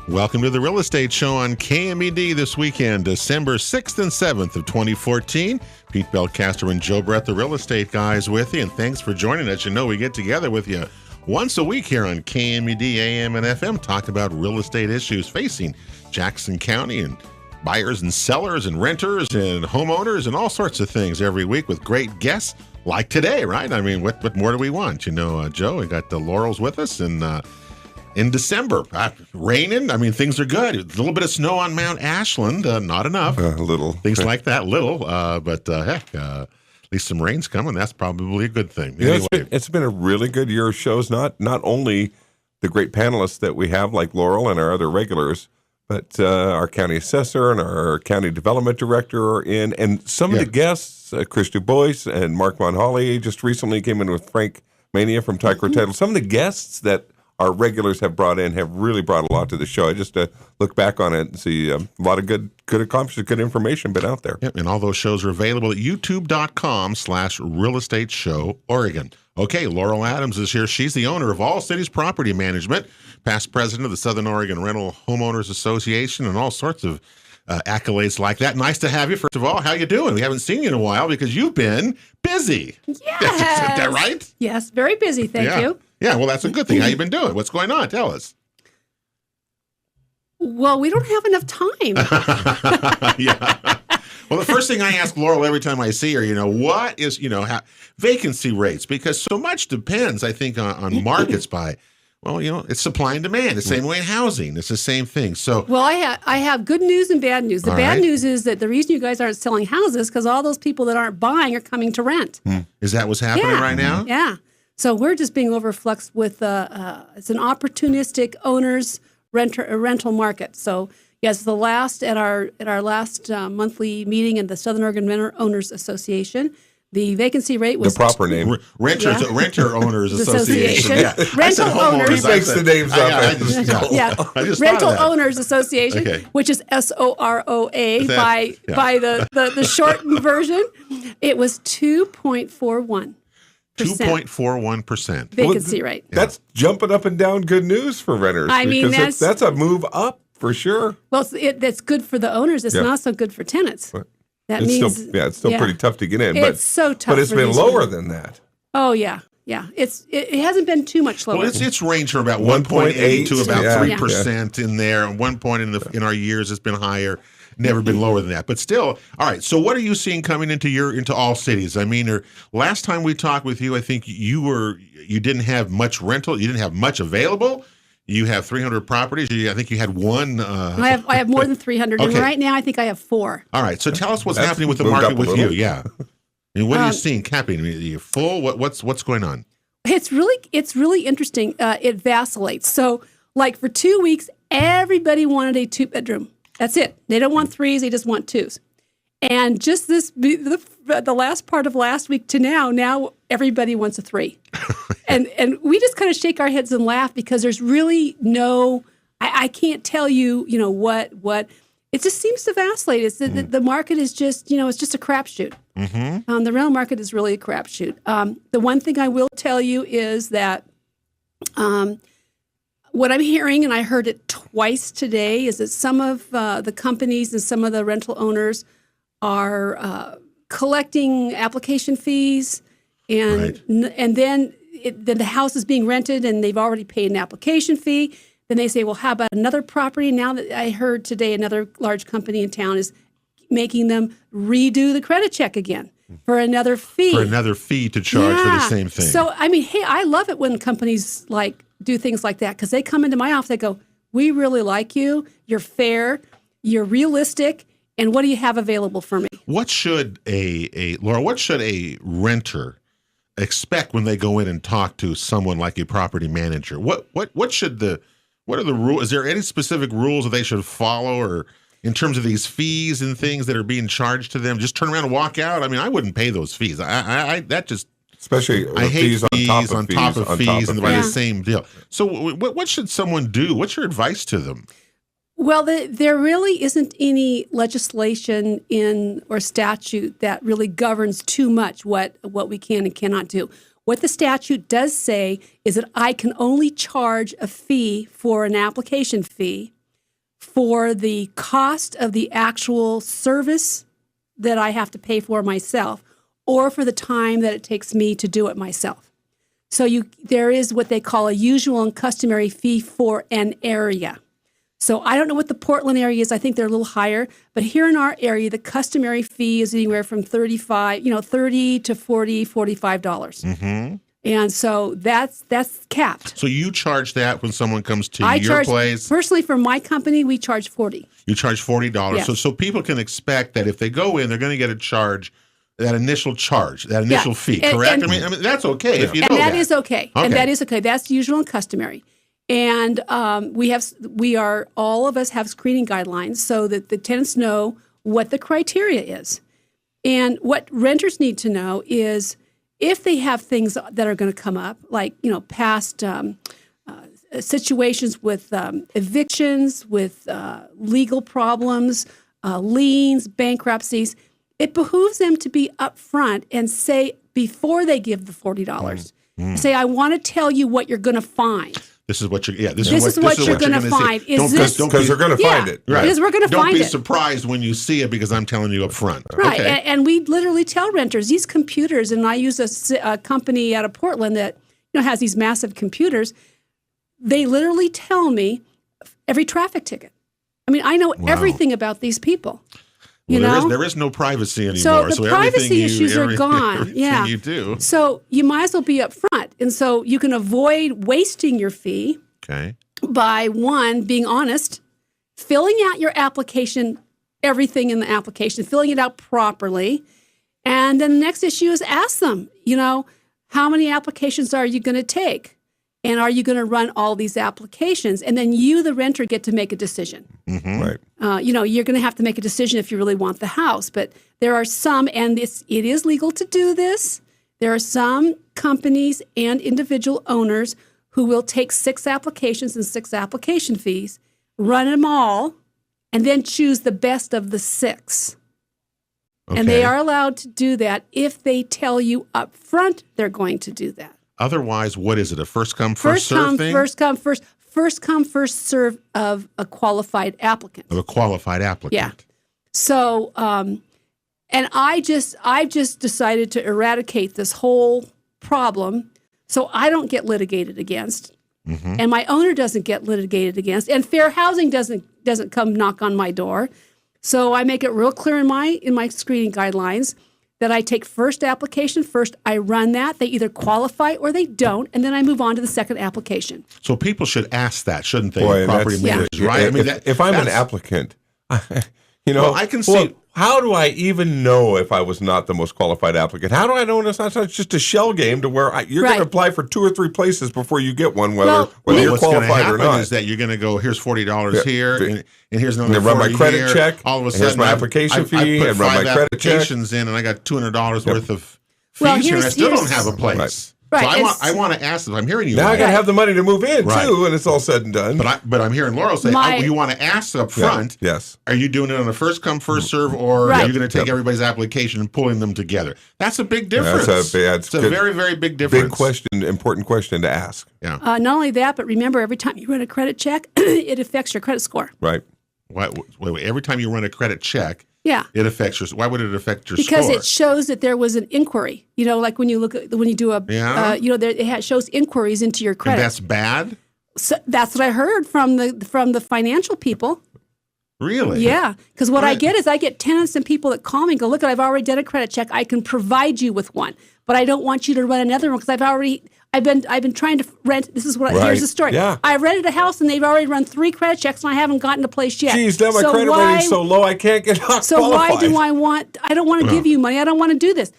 Welcome to the Real Estate Show on KMED this weekend, December 6th and 7th of 2014. Pete Belcaster and Joe Brett, the real estate guys, with you, and thanks for joining us. You know we get together with you once a week here on KMED AM and FM, talk about real estate issues facing Jackson County and buyers and sellers and renters and homeowners and all sorts of things every week with great guests like today, right? I mean, what more do we want? You know, Joe, we got the Laurels with us, and in December, raining. I mean, things are good. A little bit of snow on Mount Ashland, not enough. Little. Things like that, little. But heck, at least some rain's coming. That's probably a good thing. Yeah, Anyway, it's been a really good year of shows. Not only the great panelists that we have, like Laurel and our other regulars, but our county assessor and our county development director are in. And some of the guests, Chris DuBois and Mark Von Holly, just recently came in with Frank Mania from Tyco Title. Some of the guests that our regulars have brought in have really brought a lot to the show. I just look back on it and see a lot of good accomplishments, good information been out there. Yep, and all those shows are available at youtube.com/Real Estate Show Oregon. Okay, Laurel Adams is here. She's the owner of All Cities Property Management, past president of the Southern Oregon Rental Homeowners Association, and all sorts of accolades like that. Nice to have you, first of all. How you doing? We haven't seen you in a while because you've been busy. Yes. Is that right? Yes, very busy, thank you. Yeah, well, that's a good thing. How you been doing? What's going on? Tell us. Well, we don't have enough time. Yeah. Well, the first thing I ask Laurel every time I see her, what is, vacancy rates? Because so much depends, I think, on markets by, well, it's supply and demand. The same way in housing. It's the same thing. So, Well, I have good news and bad news. The All bad right. news is that the reason you guys aren't selling houses because all those people that aren't buying are coming to rent. is that what's happening Yeah. right now? Yeah. So we're just being overfluxed with it's an opportunistic owners rental market. So yes, at our last monthly meeting in the Southern Oregon Renter Owners Association, the vacancy rate was The proper name. Renter Owners Association. Association. Yeah. I said Rental homeowners. owners. He makes the names up. I just Rental thought of that. Owners Association, Okay. which is SOROA That- by the shortened version. It was 2.41%. 2.41%. Vacancy rate. That's jumping up and down good news for renters. I mean, because that's a move up for sure. Well, that's good for the owners. It's not so good for tenants. But That it's means still, it's still pretty tough to get in. It's so tough. But it's for been these lower owners. than that. Oh yeah. It hasn't been too much lower. Well, it's ranged from about 1.8 to about Yeah. 3% in there. And 1 point in our years it's been higher. Never been lower than that. But still, all right. So what are you seeing coming into all cities? I mean, last time we talked with you, I think you didn't have much rental. You didn't have much available. You have 300 properties. I think you had one. I have more than 300, Okay. and right now I think I have 4. All right. So tell us what's That's happening with the moved market up a with you. little. Yeah. I mean, what are you seeing happening? I mean, are you full? What's going on? It's really interesting. It vacillates. So, like for 2 weeks, everybody wanted a 2-bedroom. That's it. They don't want 3s. They just want 2s. And just the last part of last week to now everybody wants a 3. and we just kind of shake our heads and laugh because there's really no. I can't tell you. What. It just seems to vacillate. It's the market is just it's just a crapshoot. Mm-hmm. The rental market is really a crapshoot. The one thing I will tell you is that what I'm hearing, and I heard it twice today, is that some of the companies and some of the rental owners are collecting application fees, and then the house is being rented, and they've already paid an application fee. Then they say, well, how about another property? Now that I heard today another large company in town is making them redo the credit check again for another fee. For another fee to charge for the same thing. So, I mean, hey, I love it when companies do things like that because they come into my office, they go, we really like you, you're fair, you're realistic, and what do you have available for me? What should Laura, what should a renter expect when they go in and talk to someone like a property manager? What are the rules? Is there any specific rules that they should follow, or in terms of these fees and things that are being charged to them? Just turn around and walk out? I mean, I wouldn't pay those fees. Especially I hate fees on top of fees and by the Yeah. same deal. So what should someone do? What's your advice to them? Well, there really isn't any legislation or statute that really governs too much what we can and cannot do. What the statute does say is that I can only charge a fee for an application fee for the cost of the actual service that I have to pay for myself, or for the time that it takes me to do it myself. So there is what they call a usual and customary fee for an area. So I don't know what the Portland area is. I think they're a little higher. But here in our area, the customary fee is anywhere from $30 to $40, $45. Mm-hmm. And so that's capped. So you charge that when someone comes to I your charge, place? Personally, for my company, we charge $40. You charge $40. Yes. So people can expect that if they go in, they're going to get a charge, that initial fee, correct? I mean, that's okay if you know that. And that is okay. And that is okay. That's usual and customary. And all of us have screening guidelines so that the tenants know what the criteria is. And what renters need to know is if they have things that are going to come up, like, past situations with evictions, with legal problems, liens, bankruptcies, it behooves them to be upfront and say, before they give the $40, say, I want to tell you what you're going to find. This is what you're. This is what you're going to find. Because they're going to find it. Right. Because we're going to find it. Don't be surprised when you see it because I'm telling you up front. Right. Okay. And we literally tell renters these computers, and I use a company out of Portland that has these massive computers. They literally tell me every traffic ticket. I mean, I know everything about these people. There is no privacy anymore. So the privacy issues are gone. Everything you do. So you might as well be upfront. And so you can avoid wasting your fee by, one, being honest, filling out your application, everything in the application, filling it out properly. And then the next issue is ask them, how many applications are you going to take? And are you going to run all these applications? And then you, the renter, get to make a decision. Mm-hmm. Right. You're going to have to make a decision if you really want the house. But there are some, and it is legal to do this. There are some companies and individual owners who will take 6 applications and 6 application fees, run them all, and then choose the best of the 6. Okay. And they are allowed to do that if they tell you up front they're going to do that. Otherwise, what is it? A first come, first serve thing? First come, first serve of a qualified applicant. Of a qualified applicant. Yeah. So, and I've just decided to eradicate this whole problem so I don't get litigated against, and my owner doesn't get litigated against, and fair housing doesn't come knock on my door. So I make it real clear in my screening guidelines that I take first application first. I run that. They either qualify or they don't, and then I move on to the second application. So people should ask that, shouldn't they? Property managers, right? I mean, if I'm an applicant, well, I can see. How do I even know if I was not the most qualified applicant? How do I know it's not just a shell game to where you're going to apply for 2 or 3 places before you get one, whether you're qualified or not? Is that you're going to go, here's $40 here, and here's another $40 run my credit check. All of a sudden, here's my application fee, and run my credit check. Applications in, and I got $200 worth of fees here, and I still don't have a place. Right. So I want to ask them. I'm hearing you. Now I got to have the money to move in too, and it's all said and done. But I'm hearing Laurel say, you want to ask up front. Yeah. Yes. Are you doing it on a first come first serve, or are you going to take everybody's application and pulling them together? That's a big difference. It's a very, very big difference. Big question, important question to ask. Yeah. Not only that, but remember, every time you run a credit check, it affects your credit score. Right. Wait, every time you run a credit check, it affects your. Why would it affect your because score? It shows that there was an inquiry. Like when you do it shows inquiries into your credit. And that's bad. So that's what I heard from the financial people. Really? Yeah, because what I get is I get tenants and people that call me and go, look, I've already done a credit check. I can provide you with one, but I don't want you to run another one because I've been trying to rent. This is here's the story. Yeah. I rented a house and they've already run 3 credit checks and I haven't gotten a place yet. Geez, now my credit rating's so low I can't get qualified. So why do I don't want to give you money. I don't want to do this.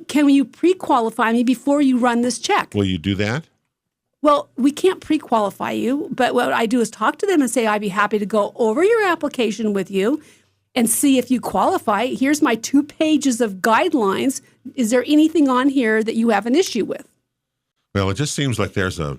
Can you pre-qualify me before you run this check? Will you do that? Well, we can't pre-qualify you, but what I do is talk to them and say, I'd be happy to go over your application with you and see if you qualify. Here's my 2 pages of guidelines. Is there anything on here that you have an issue with? Well, it just seems like there's a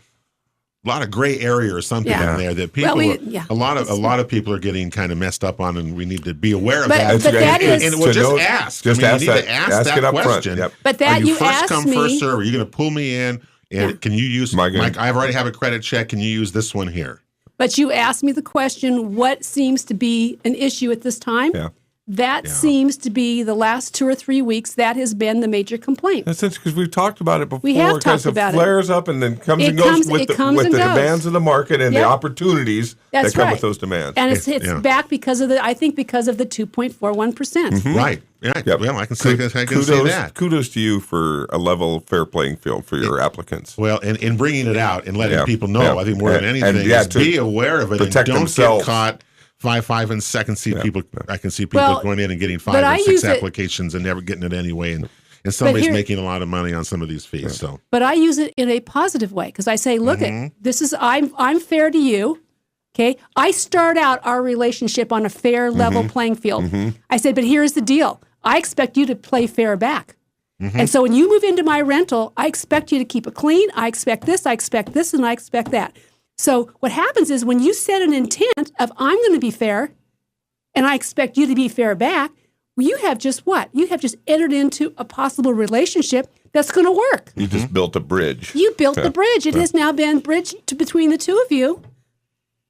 lot of gray area or something in there that people, a lot of people are getting kind of messed up on, and we need to be aware of that. But that is, and we'll just ask. Just ask that. Ask that question. Yep. But that are you first come, first serve? Are you going to pull me in? And can you use Mike? I already have a credit check. Can you use this one here? But you asked me the question, what seems to be an issue at this time? Yeah. That seems to be the last 2 or 3 weeks. That has been the major complaint. That's interesting because we've talked about it before. We have It kind talked of about it. flares up and then comes It and goes comes- with it the, comes with and the goes. demands of the market and the Yep. opportunities That's that come right. with those demands. And it's back because of I think because of the 2.41%. Right. Yeah. Yep. Well, I can say that. Kudos to you for a level, fair playing field for your applicants. Well, and in bringing it out and letting Yeah. people know, Yeah. I think more than And- anything, yeah, is to be aware of it and protect don't themselves. get caught 5 and second. People, I can see people Well, going in and getting 5 but or I 6 use it- applications and never getting it anyway, and somebody's here- making a lot of money on some of these fees. So But I use it in a positive way because I say, look, this is I'm fair to you. Okay, I start out our relationship on a fair, level playing field. I said, but here's the deal: I expect you to play fair back. And so when you move into my rental, I expect you to keep it clean. I expect this, and I expect that. So what happens is when you set an intent of I'm going to be fair, and I expect you to be fair back, well, you have just what? You have just entered into a possible relationship that's going to work. You just built a bridge. You built the bridge. It has now been bridged between the two of you.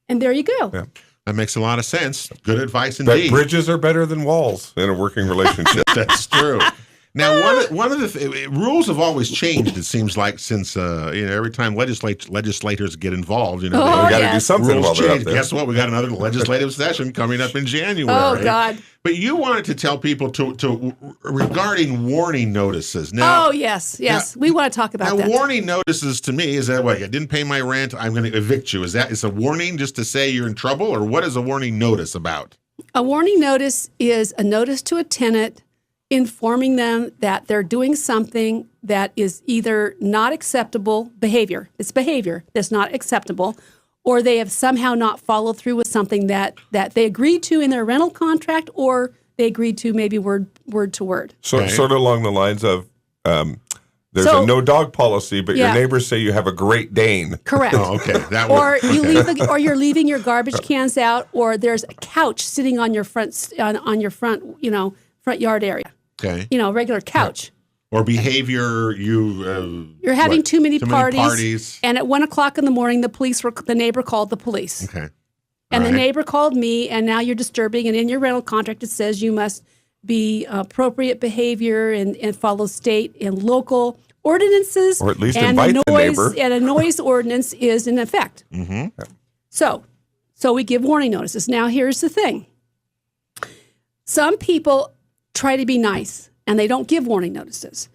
And there you go. Yeah. that makes a lot of sense. Good advice But indeed. bridges are better than walls in a working relationship. That's true. Now, one of the rules have always changed. It seems like since every time legislators get involved, Oh, we got to do yes. something rules while they're up change. there. Guess what? We got another legislative session coming up in January. Oh, God. But you wanted to tell people to regarding warning notices. Now, Oh, yes. We want to talk about now that. warning notices to me is that what? I didn't pay my rent. I'm going to evict you. Is a warning just to say you're in trouble, or what is a warning notice about? A warning notice is a notice to a tenant informing them that they're doing something that is either not acceptable behavior. It's behavior that's not acceptable, or they have somehow not followed through with something that they agreed to in their rental contract, or they agreed to maybe word to word. So, Okay. Sort of along the lines of there's So- a no dog policy, but your Yeah. neighbors say you have a Great Dane. Correct. Oh, okay. That Or one. you leave, or you're leaving your garbage cans out, or there's a couch sitting on your front front yard area. Okay. Regular couch. Or behavior You're having too many too parties, and at 1:00 in the morning, the neighbor called the police, Okay. and All the right. neighbor called me, and now you're disturbing. And in your rental contract, it says you must be appropriate behavior and follow state and local ordinances, Or at least and invite the noise, neighbor. And a noise ordinance is in effect. Mm-hmm. So we give warning notices. Now, here's the thing: some people try to be nice, and they don't give warning notices.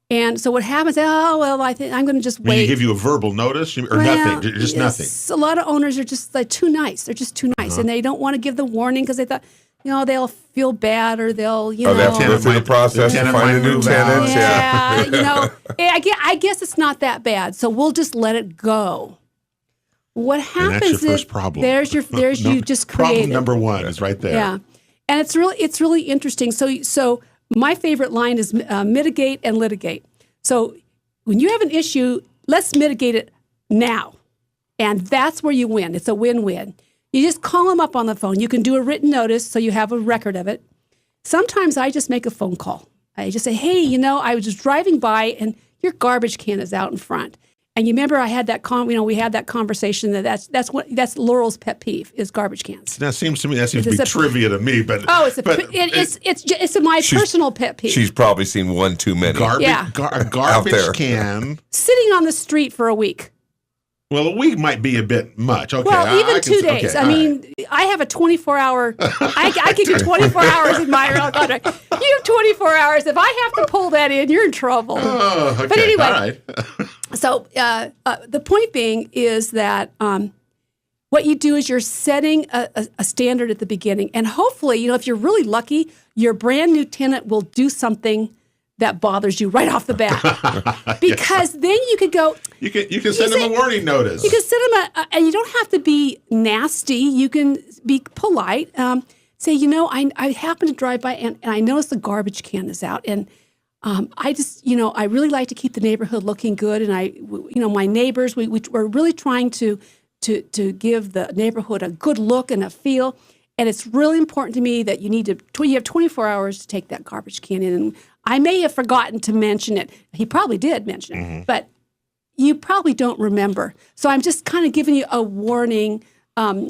And so what happens? Oh well, I think I'm going to just When wait. you give you a verbal notice or Well, nothing, just nothing. yes, a lot of owners are just like too nice. They're just too nice, and they don't want to give the warning because they thought, they'll feel bad or they'll, They have to go Tenant through the might- process the and tenant find a might new move tenant. out. Yeah, I guess it's not that bad. So we'll just let it go. What And happens that's your is first problem. there's you just Problem created. number one is right there. Yeah, and it's really interesting. So my favorite line is mitigate and litigate. So when you have an issue, let's mitigate it now, and that's where you win. It's a win-win. You just call them up on the phone. You can do a written notice so you have a record of it. Sometimes I just make a phone call. I just say, hey, I was just driving by and your garbage can is out in front. And you remember I had that we had that conversation that's Laurel's pet peeve is garbage cans. That seems to be It's a- trivia to me, but It's my personal pet peeve. She's probably seen one too many. garbage Yeah. a garbage there. can. Sitting on the street for a week. Well, a week might be a bit much. Okay, Well, even I 2 can- days. okay, I all mean, I have a 24-hour. I give you 24 hours in my rental contract. You have 24 hours. If I have to pull that in, you're in trouble. Oh, okay. But anyway. All right. So the point being is that what you do is you're setting a standard at the beginning, and hopefully, if you're really lucky, your brand new tenant will do something that bothers you right off the bat, because then you could go. You can send them a warning notice. You can send them and you don't have to be nasty. You can be polite. Say, I happen to drive by and I noticed the garbage can is out, and I just, I really like to keep the neighborhood looking good, and my neighbors, we're really trying to give the neighborhood a good look and a feel. And it's really important to me that you have 24 hours to take that garbage can in. And I may have forgotten to mention it. He probably did mention it, but you probably don't remember. So I'm just kind of giving you a warning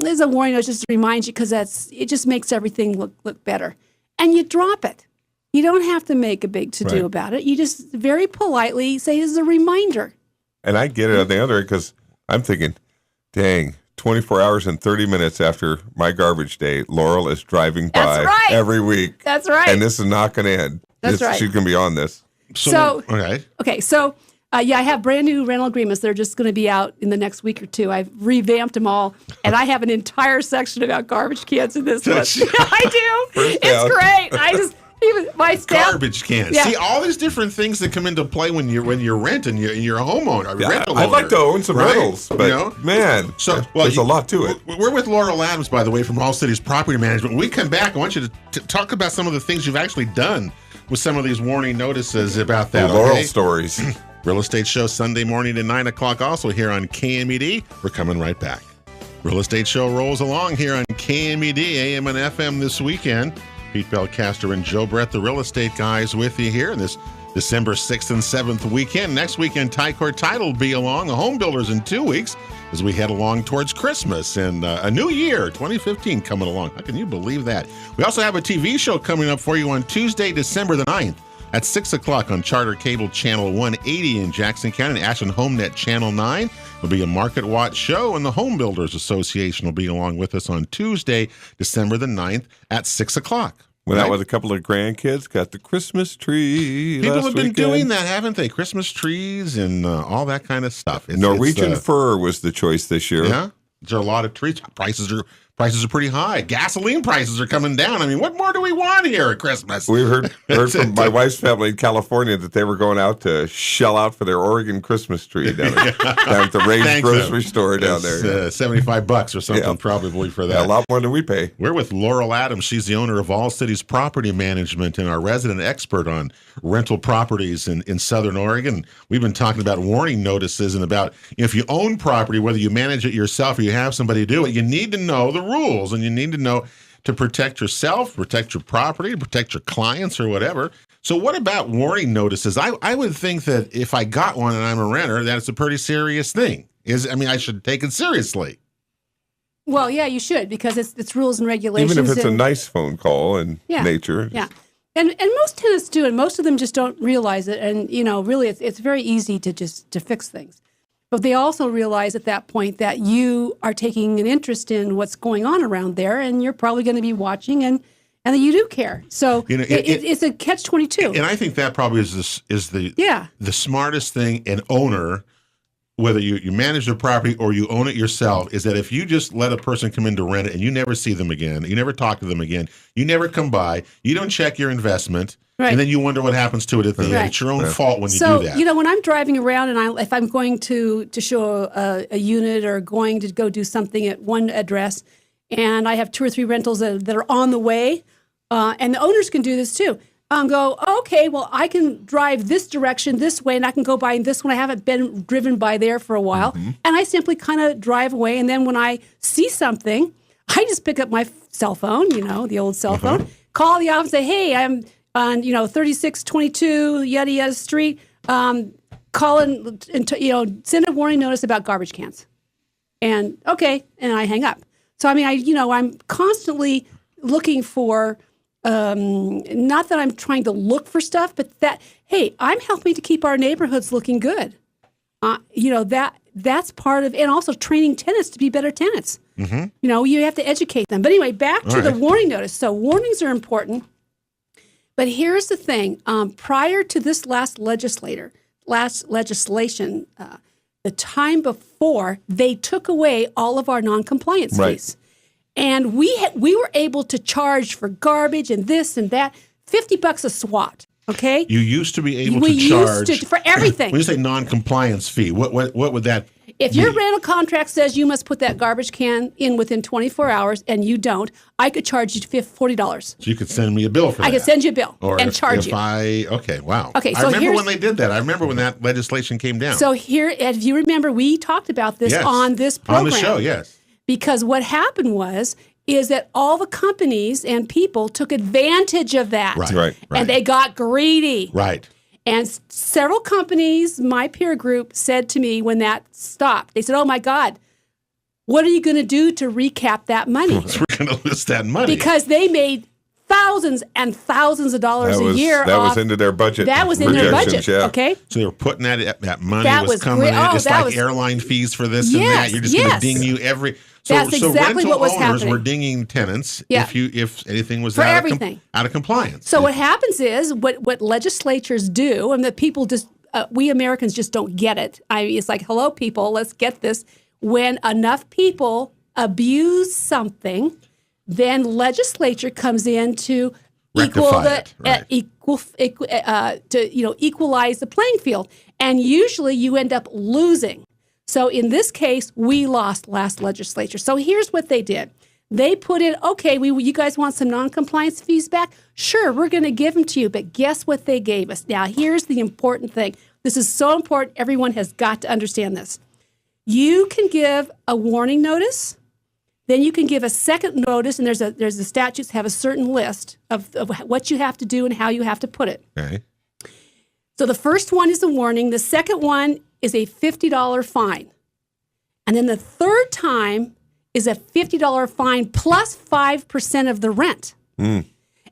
there's a warning notice just to remind you, because it just makes everything look better. And you drop it. You don't have to make a big to-do about it. You just very politely say it's a reminder. And I get it on the other end, because I'm thinking, dang, 24 hours and 30 minutes after my garbage day, Laurel is driving by every week. That's right. And this is not going to end. That's right. She's going to be on this. So I have brand new rental agreements. They're just going to be out in the next week or two. I've revamped them all, and I have an entire section about garbage cans in this one. I do. It's great. Even my staff. Garbage cans. Yeah. See, all these different things that come into play when you're renting. You're a homeowner. Rental I'd owner, like to own some rentals, but man, there's a lot to it. We're with Laurel Adams, by the way, from All Cities Property Management. When we come back, I want you to talk about some of the things you've actually done with some of these warning notices about that. Laurel stories. Real Estate Show Sunday morning at 9 o'clock, also here on KMED. We're coming right back. Real Estate Show rolls along here on KMED, AM and FM this weekend. Pete Belcaster and Joe Brett, the real estate guys, with you here in this December 6th and 7th weekend. Next weekend, Ty Court Title will be along, the home builders in 2 weeks, as we head along towards Christmas and a new year, 2015, coming along. How can you believe that? We also have a TV show coming up for you on Tuesday, December the 9th at 6 o'clock on Charter Cable Channel 180 in Jackson County, and Ashland HomeNet Channel 9. It'll be a Market Watch show, and the Home Builders Association will be along with us on Tuesday, December the 9th at 6 o'clock. Went out with a couple of grandkids, got the Christmas tree. People last have been weekend. Doing that, haven't they? Christmas trees and all that kind of stuff. Norwegian fir was the choice this year. Yeah, there are a lot of trees. Prices are pretty high. Gasoline prices are coming down. I mean, what more do we want here at Christmas? We heard from my wife's family in California that they were going out to shell out for their Oregon Christmas tree down at the Ray's grocery store down there. $75 or something probably for that. Yeah, a lot more than we pay. We're with Laurel Adams. She's the owner of All Cities Property Management and our resident expert on rental properties in Southern Oregon. We've been talking about warning notices and about if you own property, whether you manage it yourself or you have somebody do it, you need to know the rules, and you need to know to protect yourself, protect your property, protect your clients or whatever. So what about warning notices? I would think that if I got one and I'm a renter, that it's a pretty serious thing. I should take it seriously. Well, yeah, you should, because it's rules and regulations. Even if it's a nice phone call in nature. Yeah. And most tenants do, and most of them just don't realize it. And, really, it's very easy to fix things. But they also realize at that point that you are taking an interest in what's going on around there, and you're probably going to be watching, and that you do care. So it's a catch-22. And I think that probably is the smartest thing an owner, whether you manage the property or you own it yourself, is that if you just let a person come in to rent it and you never see them again, you never talk to them again, you never come by, you don't check your investment, and then you wonder what happens to it at the end. It's your own fault when you do that. So, when I'm driving around and if I'm going to show a unit or going to go do something at one address, and I have 2 or 3 rentals that are on the way, and the owners can do this too, go, okay, well, I can drive this direction this way, and I can go by this one. I haven't been driven by there for a while. Mm-hmm. And I simply kind of drive away, and then when I see something, I just pick up my cell phone, the old cell phone, call the office and say, hey, I'm on 3622 yada yada street, call and send a warning notice about garbage cans, and I hang up. So I'm constantly looking for, not that I'm trying to look for stuff, but that, hey, I'm helping to keep our neighborhoods looking good. That's part of, and also training tenants to be better tenants. Mm-hmm. You have to educate them. But anyway, back to the warning notice. So warnings are important. But here's the thing. Prior to this last legislation, the time before, they took away all of our non-compliance fees. And we were able to charge for garbage and this and that, $50 a SWAT. Okay. You used to be able to charge for everything. When you say non-compliance fee, what would that? If your rental contract says you must put that garbage can in within 24 hours and you don't, I could charge you $40. So you could send me a bill for that. I could send you a bill and charge you. Wow. Okay, so I remember when they did that. I remember when that legislation came down. So here, if you remember, we talked about this on this program. On the show, yes. Because what happened is that all the companies and people took advantage of that. Right. And they got greedy. Right. And several companies, my peer group, said to me when that stopped, they said, oh, my God, What are you going to do to recap that money? We're going to lose that money. Because they made thousands and thousands of dollars a year. That was into their budget. That was in their budget. Yeah. Okay. So they were putting that money That was was coming great. in. Oh, It's that like was- airline fees for this and Yes, that. You're just going to yes. ding you every. So, That's exactly rental what was owners happening. were dinging tenants Yeah. if anything was For out everything. out of compliance. So what happens is what legislatures do, and that people just we Americans just don't get it. I mean, it's like, hello, people, let's get this. When enough people abuse something, then legislature comes in to Rectify equalize the playing field, and usually you end up losing. So in this case, we lost last legislature. So here's what they did. They put in, okay, you guys want some non-compliance fees back? Sure, we're going to give them to you. But guess what they gave us? Now, here's the important thing. This is so important. Everyone has got to understand this. You can give a warning notice. Then you can give a second notice, and there's the statutes have a certain list of what you have to do and how you have to put it. Okay. So the first one is a warning. The second one is a $50 fine. And then the third time is a $50 fine plus 5% of the rent. And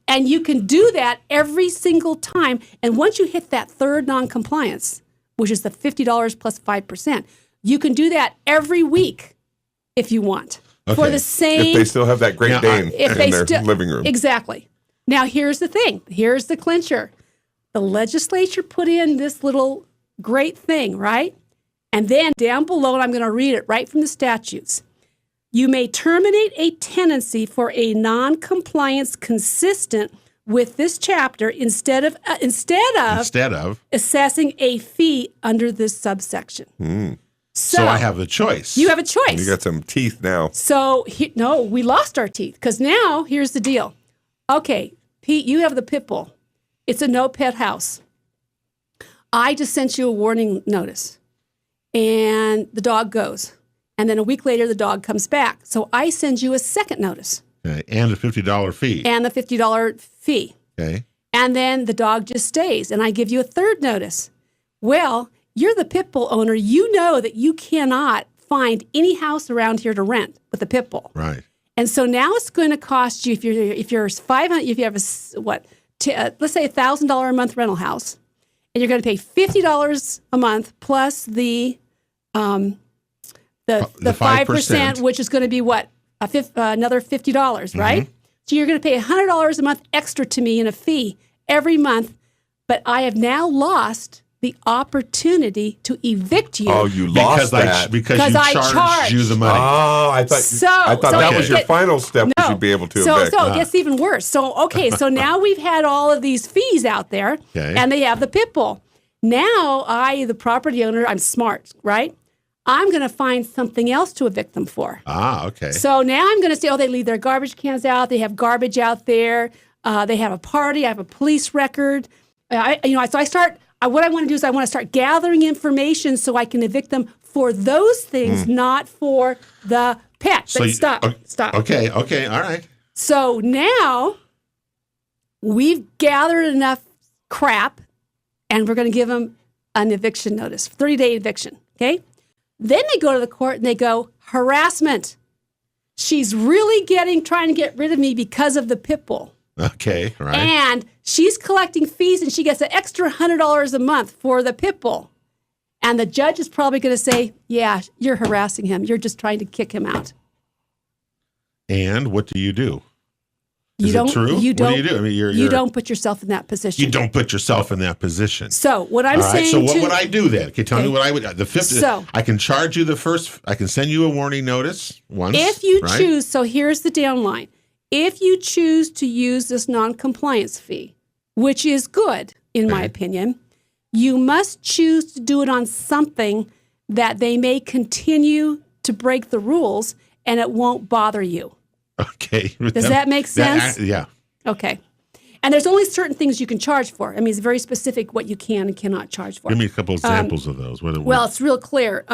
you can do that every single time. And once you hit that third non-compliance, which is the $50 plus 5%, you can do that every week if you want. Okay. For the same... If they still have that Great Dane in their living room. Exactly. Now, here's the thing. Here's the clincher. The legislature put in this little great thing, right? And then down below, and I'm going to read it right from the statutes. You may terminate a tenancy for a non-compliance consistent with this chapter instead of assessing a fee under this subsection. So I have the choice. You have a choice. You got some teeth now. So, no, we lost our teeth because now here's the deal. Okay, Pete, you have the pit bull. It's a no-pet house. I just sent you a warning notice, and the dog goes. And then a week later, the dog comes back. So I send you a second notice. Okay. And a $50 fee. And the $50 fee. Okay. And then the dog just stays, and I give you a third notice. Well, you're the pit bull owner. You know that you cannot find any house around here to rent with a pit bull. Right. And so now it's going to cost you if you have let's say $1,000 a month rental house, and you're going to pay $50 a month plus the 5%, which is going to be what another $50, right? So you're going to pay $100 a month extra to me in a fee every month, but I have now lost the opportunity to evict you. Oh, you lost that. Because I charged charged. you the money. Oh, I thought that was your final step. No. You'd be able to So evict. it gets even worse. So now we've had all of these fees out there, Okay. and they have the pit bull. Now the property owner, I'm smart, right? I'm going to find something else to evict them for. Okay. So now I'm going to say, they leave their garbage cans out. They have garbage out there. They have a party. I have a police record. What I want to do is I want to start gathering information so I can evict them for those things, not for the pet. So But stop. Okay. All right. So now we've gathered enough crap, and we're going to give them an eviction notice, 30-day eviction, okay? Then they go to the court and they go, harassment. She's really trying to get rid of me because of the pit bull. Okay, right. And she's collecting fees, and she gets an extra $100 a month for the pit bull. And the judge is probably going to say, yeah, you're harassing him. You're just trying to kick him out. And what do you do? Is it true? You don't, what do you do? I mean, you don't put yourself in that position. You don't put yourself in that position. So what I'm saying. So what would I do then? Okay, tell me what I would. The fifth. So, I can charge you the first. I can send you a warning notice once. If you right? choose. So here's the downline. If you choose to use this non-compliance fee, which is good in my opinion, you must choose to do it on something that they may continue to break the rules, and it won't bother you. Okay. Does that make sense? Yeah. Okay. And there's only certain things you can charge for. I mean, it's very specific what you can and cannot charge for. Give me a couple examples of those. Well, it's real clear.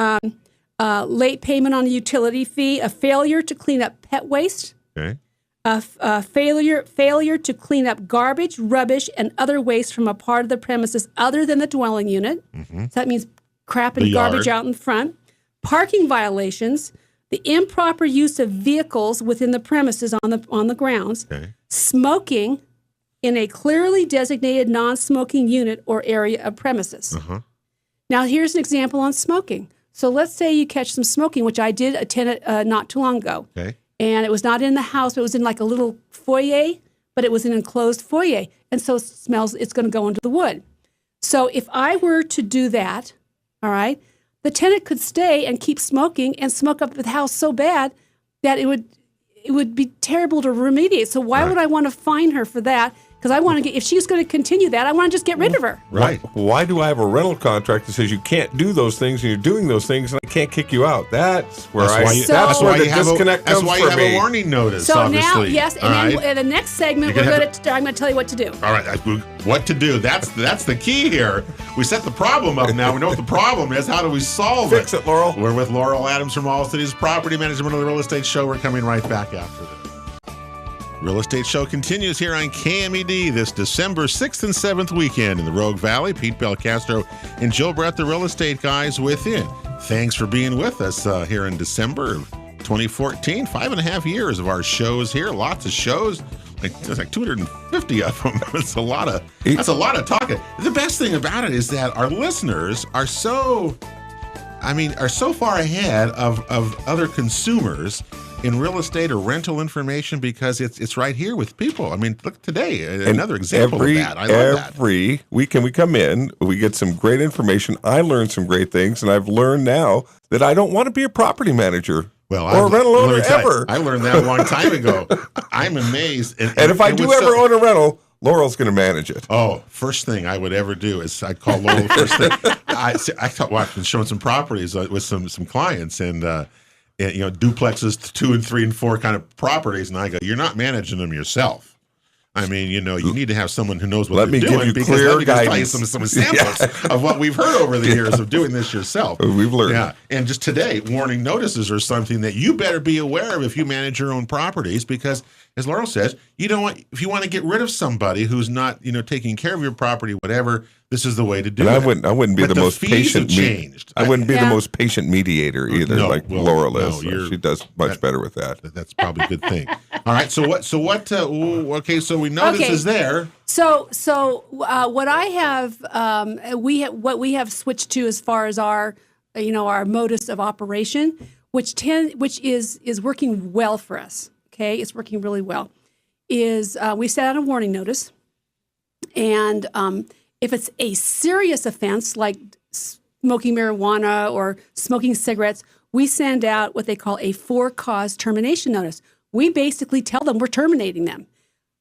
Late payment on a utility fee, a failure to clean up pet waste, okay. a failure to clean up garbage, rubbish, and other waste from a part of the premises other than the dwelling unit. So that means crap and garbage out in front. Parking violations, the improper use of vehicles within the premises on the grounds, smoking in a clearly designated non-smoking unit or area of premises. Now, here's an example on smoking. So let's say you catch some smoking, which I did attend not too long ago. And it was not in the house. It was in like a little foyer, but it was an enclosed foyer. And so it's going to go into the wood. So if I were to do that, all right, the tenant could stay and keep smoking and smoke up the house so bad that it would be terrible to remediate. So why would I want to fine her for that? Because I want to if she's going to continue that, I want to just get rid of her. Right. Why do I have a rental contract that says you can't do those things and you're doing those things and I can't kick you out? That's where that's why the you have disconnect comes That's why you have a warning notice, so obviously. Now, yes, and then in the next segment, I'm going to tell you what to do. All right, what to do. That's the key here. We set the problem up now. We know what the problem is. How do we solve it? Fix it, Laurel. We're with Laurel Adams from All Cities Property Management of the Real Estate Show. We're coming right back after this. Real Estate Show continues here on KMED this December 6th and 7th weekend in the Rogue Valley. Pete Belcastro and Joe Brett, the real estate guys within. Thanks for being with us here in December of 2014. 5.5 years of our shows here. Lots of shows. There's like 250 of them. That's a lot of talking. The best thing about it is that our listeners are so far ahead of other consumers in real estate or rental information because it's right here with people. I mean, look today, another example of that. I love that. Every weekend we come in, we get some great information. I learned some great things, and I've learned now that I don't want to be a property manager or a rental owner ever. I learned that a long time ago. I'm amazed. And if I do ever own a rental, Laurel's going to manage it. Oh, first thing I would ever do is I'd call Laurel the first thing. I've been showing some properties with some clients and duplexes, 2 and 3 and 4 kind of properties. And I go, you're not managing them yourself. I mean, you need to have someone who knows what they're doing. Let me give you clear guidance. Tell you some examples of what we've heard over the years of doing this yourself. We've learned. Yeah. And just today, warning notices are something that you better be aware of if you manage your own properties because, as Laurel says, if you want to get rid of somebody who's not, taking care of your property, whatever, this is the way to do it. I wouldn't be the most patient. I wouldn't be the most patient mediator either, Laurel is. She does much better with that. That's probably a good thing. All right. So what? Okay. So we know this is there. So what I have, what we have switched to as far as our modus of operation, which is working well for us. Okay, it's working really well. Is we set out a warning notice, and if it's a serious offense like smoking marijuana or smoking cigarettes, we send out what they call a for-cause termination notice. We basically tell them we're terminating them,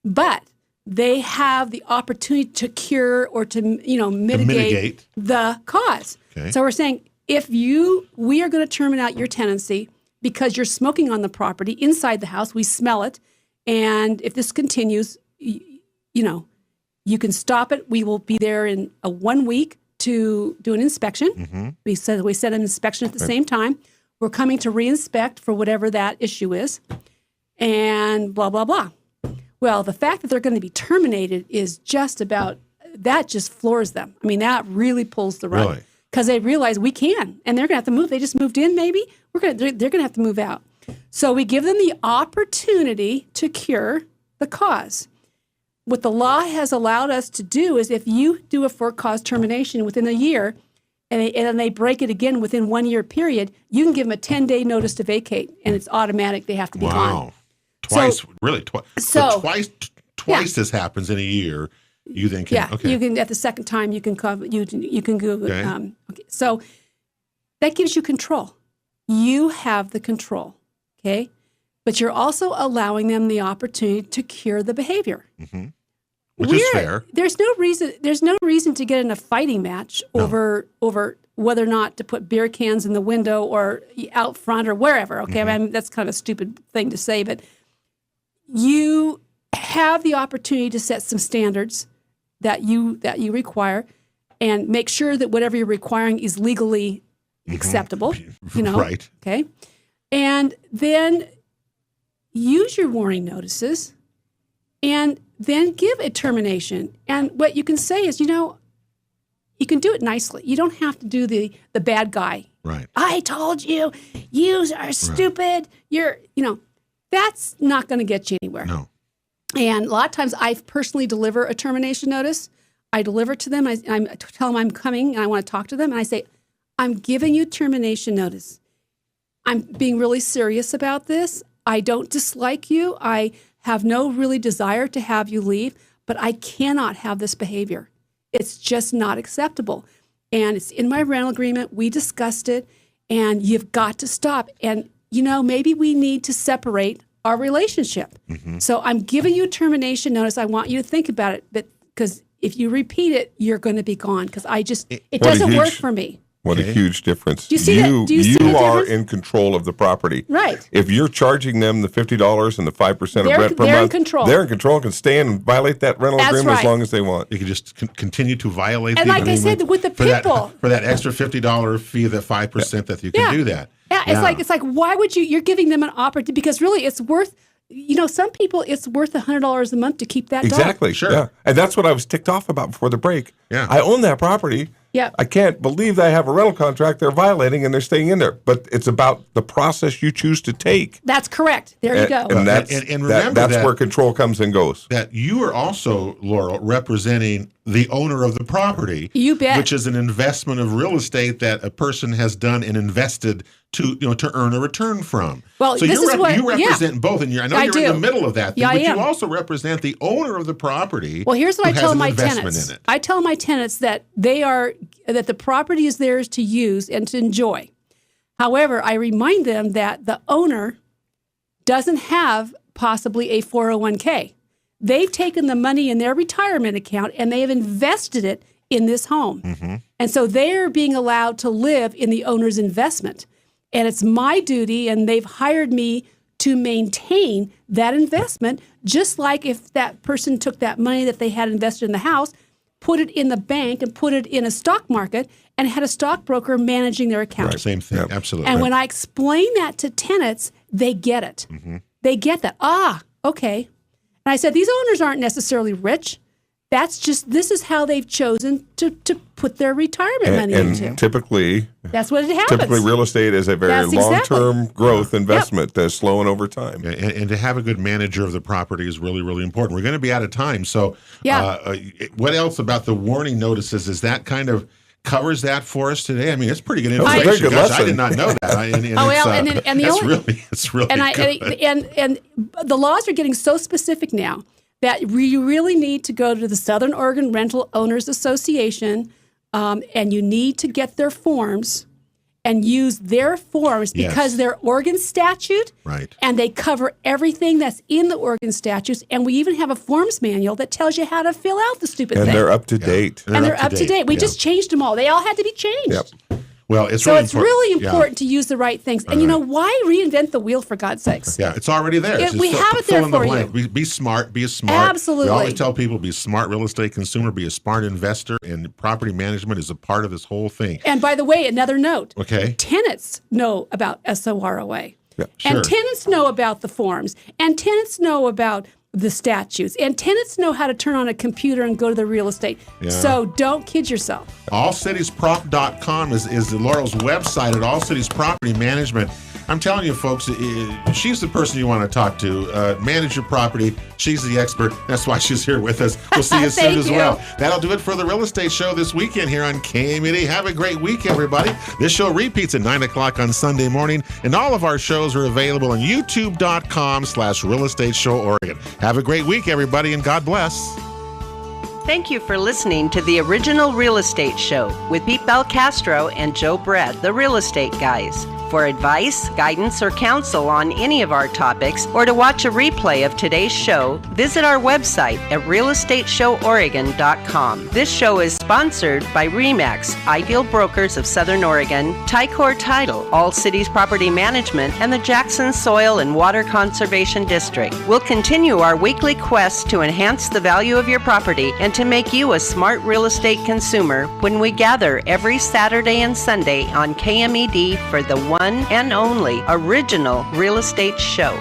but they have the opportunity to cure or to mitigate the cause. Okay. So we're saying we are going to terminate your tenancy because you're smoking on the property inside the house. We smell it, and if this continues, you can stop it. We will be there in 1 week to do an inspection. Mm-hmm. We set an inspection at the same time. We're coming to re-inspect for whatever that issue is, and blah, blah, blah. Well, the fact that they're going to be terminated is just floors them. I mean, that really pulls the rug. Really? Because they realize we can, and they're going to have to move. They just moved in, maybe. They're going to have to move out. So we give them the opportunity to cure the cause. What the law has allowed us to do is if you do a for-cause termination within a year, and they break it again within 1 year period, you can give them a 10-day notice to vacate, and it's automatic. They have to be gone. Twice, really? So twice this happens in a year. You then can, you can at the second time you can go. Okay. So that gives you control. You have the control, okay? But you're also allowing them the opportunity to cure the behavior, which is fair. There's no reason to get in a fighting match over whether or not to put beer cans in the window or out front or wherever. Okay, I mean that's kind of a stupid thing to say, but you have the opportunity to set some standards that you require, and make sure that whatever you're requiring is legally acceptable. Right? Okay, and then use your warning notices, and then give a termination. And what you can say is, you can do it nicely. You don't have to do the bad guy. Right. I told you, you are stupid. That's not going to get you anywhere. No. And a lot of times I personally deliver a termination notice. I deliver it to them. I tell them I'm coming and I want to talk to them. And I say, I'm giving you termination notice. I'm being really serious about this. I don't dislike you. I have no really desire to have you leave, but I cannot have this behavior. It's just not acceptable. And it's in my rental agreement. We discussed it, and you've got to stop. And, maybe we need to separate our relationship. Mm-hmm. So I'm giving you termination notice. I want you to think about it, because if you repeat it, you're going to be gone, because it doesn't work for me. What a huge difference. Do you see that? Do you see the are difference? in control of the property. Right. If you're charging them the $50 and the 5% of rent per they're month, in control. They're in control and can stay in and violate that rental agreement as long as they want. You can just continue to violate and the like agreement. I said, with the people. For that extra $50 fee, the 5% that you can do that. Yeah, it's like why would you're giving them an opportunity, because really it's worth, some people it's worth $100 a month to keep that dog. Exactly. Sure. Yeah. And that's what I was ticked off about before the break. Yeah. I own that property. Yeah. I can't believe I have a rental contract they're violating and they're staying in there. But it's about the process you choose to take. That's correct. There you go. And that's, and remember that's where control comes and goes. That you are also, Laurel, representing the owner of the property. You bet. Which is an investment of real estate that a person has done and invested to earn a return from. Well, so this is what you represent both, and I know you're in the middle of that thing, Yeah, but I am. you also represent the owner of the property. Well, here's what I who tell has an my investment tenants. in it. I tell my tenants that that the property is theirs to use and to enjoy. However, I remind them that the owner doesn't have possibly a 401k. They've taken the money in their retirement account and they have invested it in this home. Mm-hmm. And so they're being allowed to live in the owner's investment. And it's my duty, and they've hired me to maintain that investment, just like if that person took that money that they had invested in the house, put it in the bank and put it in a stock market and had a stockbroker managing their account. Right, same thing, absolutely. And when I explain that to tenants, they get it. Mm-hmm. They get that. Okay. And I said, these owners aren't necessarily rich. This is how they've chosen to put their retirement money into. And typically, that's what it happens. Typically, real estate is a very long-term growth investment that's slowing over time. And to have a good manager of the property is really, really important. We're going to be out of time. So what else about the warning notices? Is that kind of covers that for us today? I mean, it's pretty good information. Very good lesson. I did not know that. It's really good. And the laws are getting so specific now that you really need to go to the Southern Oregon Rental Owners Association, and you need to get their forms and use their forms because they're Oregon statute, right? And they cover everything that's in the Oregon statutes. And we even have a forms manual that tells you how to fill out the stupid thing. And they're up to date. And they're up to date. We just changed them all. They all had to be changed. Yep. Well, it's really important to use the right things. And why reinvent the wheel, for God's sakes? Yeah, it's already there. We have it there for you. Be smart. Be a smart. Absolutely. We always tell people, be a smart real estate consumer, be a smart investor, and property management is a part of this whole thing. And by the way, another note. Okay. Tenants know about SOROA. Yeah, sure. And tenants know about the forms. And tenants know about the statutes. And tenants know how to turn on a computer and go to the real estate. Yeah. So don't kid yourself. AllCitiesProp.com is Laurel's website at All Cities Property Management. I'm telling you, folks, she's the person you want to talk to. Manage your property. She's the expert. That's why she's here with us. We'll see you soon as well. That'll do it for the Real Estate Show this weekend here on KMED. Have a great week, everybody. This show repeats at 9 o'clock on Sunday morning, and all of our shows are available on youtube.com/Real Estate Show Oregon. Have a great week, everybody, and God bless. Thank you for listening to the original Real Estate Show with Pete Belcastro and Joe Brett, the Real Estate Guys. For advice, guidance, or counsel on any of our topics, or to watch a replay of today's show, visit our website at realestateShowOregon.com. This show is sponsored by RE/MAX, Ideal Brokers of Southern Oregon, Ticor Title, All Cities Property Management, and the Jackson Soil and Water Conservation District. We'll continue our weekly quest to enhance the value of your property and to make you a smart real estate consumer when we gather every Saturday and Sunday on KMED for the one and only original Real Estate Show.